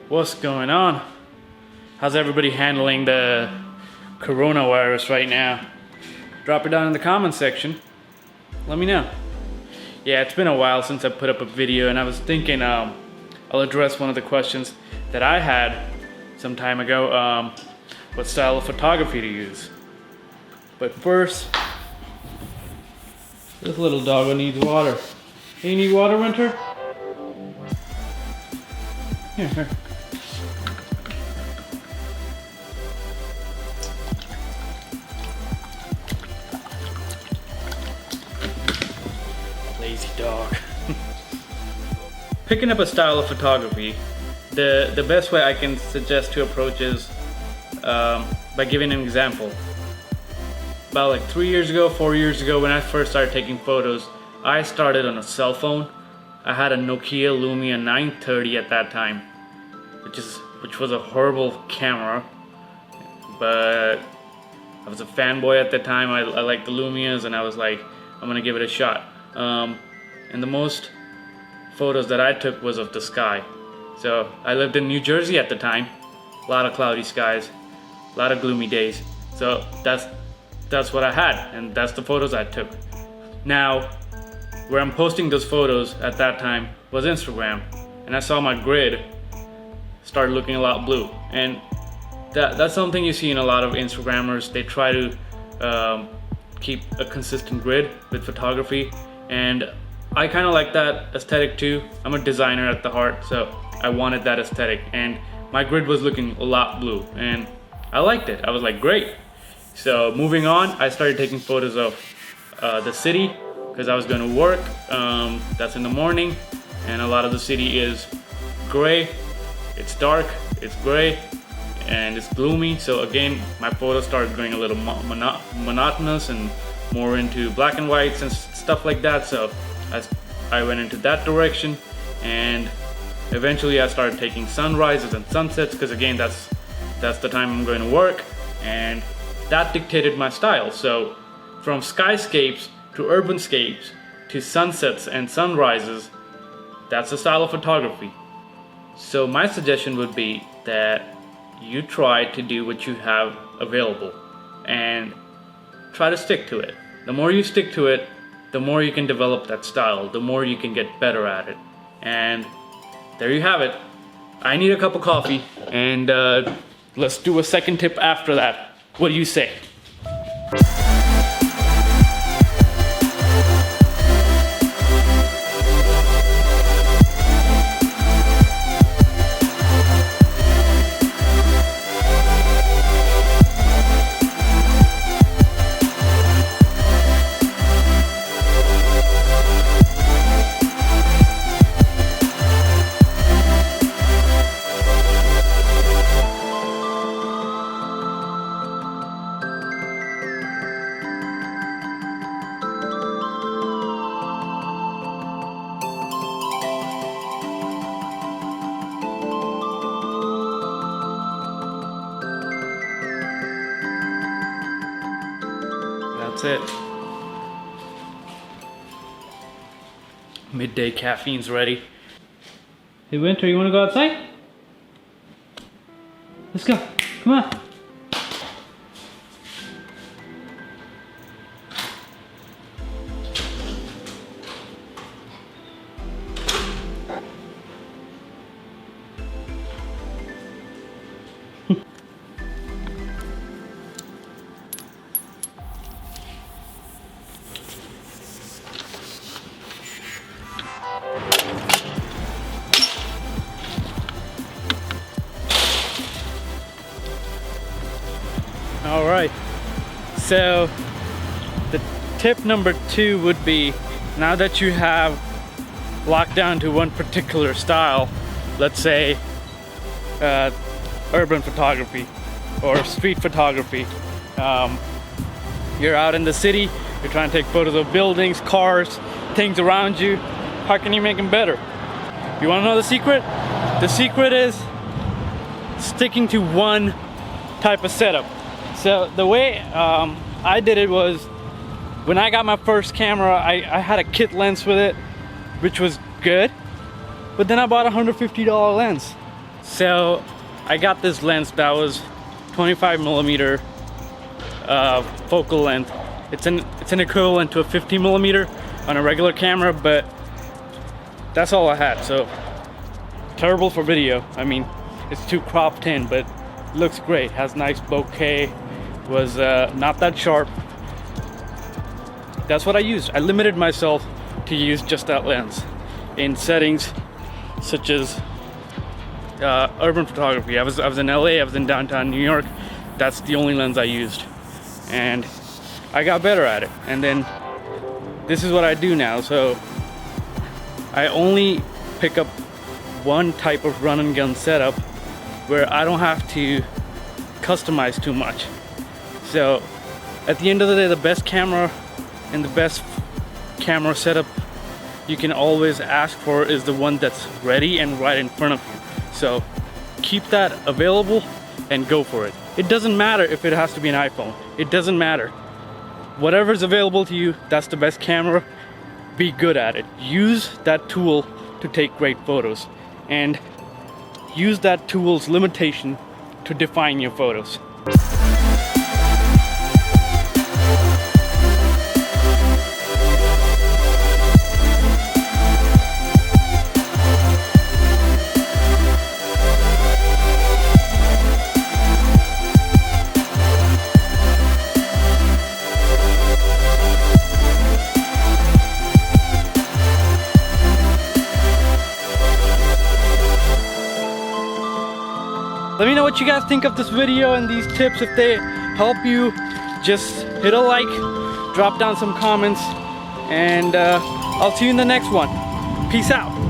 What's going on? How's everybody handling the coronavirus right now? Drop it down in the comment section. Let me know. Yeah, it's been a while since I put up a video, and I was thinking I'll address one of the questions that I had some time ago. What style of photography to use. But first, this little doggo needs water. Hey, you need water, Winter? Here. Lazy dog. Picking up a style of photography, the best way I can suggest to approach is by giving an example. About like 3 years ago, 4 years ago, when I first started taking photos, I started on a cell phone. I had a Nokia Lumia 930 at that time, which was a horrible camera, but I was a fanboy at the time. I liked the Lumias, and I was like, I'm gonna give it a shot. And the most photos that I took was of the sky. So I lived in New Jersey at the time. A lot of cloudy skies, a lot of gloomy days. So that's what I had, and that's the photos I took. Now, where I'm posting those photos at that time was Instagram, and I saw my grid start looking a lot blue. And that's something you see in a lot of Instagrammers. They try to keep a consistent grid with photography, and I kind of like that aesthetic too. I'm a designer at the heart, so I wanted that aesthetic, and my grid was looking a lot blue, and I liked it. I was like, great. So moving on, I started taking photos of the city, because I was going to work. That's in the morning, and a lot of the city is gray. It's dark, it's gray, and it's gloomy. So again, my photos started going a little monotonous and more into black and whites and stuff like that. So I went into that direction, and eventually I started taking sunrises and sunsets, because again, that's the time I'm going to work, and that dictated my style. So from skyscapes to urbanscapes to sunsets and sunrises, that's the style of photography. So my suggestion would be that you try to do what you have available and try to stick to it. The more you stick to it, the more you can develop that style, the more you can get better at it. And there you have it. I need a cup of coffee, and let's do a second tip after that. What do you say? That's it. Midday caffeine's ready. Hey Winter, you wanna go outside? Let's go, come on. All right, so the tip number 2 would be, now that you have locked down to one particular style, let's say urban photography or street photography, you're out in the city, you're trying to take photos of buildings, cars, things around you. How can you make them better? You want to know the secret? The secret is sticking to one type of setup. So the way I did it was, when I got my first camera, I had a kit lens with it, which was good, but then I bought a $150 lens. So I got this lens that was 25mm focal length. It's an equivalent to a 50mm on a regular camera, but that's all I had. So terrible for video. I mean, it's too cropped in, but looks great. Has nice bokeh. Was not that sharp. That's what I used. I limited myself to use just that lens in settings such as urban photography. I was in LA, I was in downtown New York. That's the only lens I used, and I got better at it. And then this is what I do now. So I only pick up one type of run and gun setup where I don't have to customize too much. So at the end of the day, the best camera and the best camera setup you can always ask for is the one that's ready and right in front of you. So keep that available and go for it. It doesn't matter if it has to be an iPhone. It doesn't matter. Whatever's available to you, that's the best camera. Be good at it. Use that tool to take great photos, and use that tool's limitation to define your photos. Let me know what you guys think of this video and these tips. If they help you, just hit a like, drop down some comments, and I'll see you in the next one. Peace out.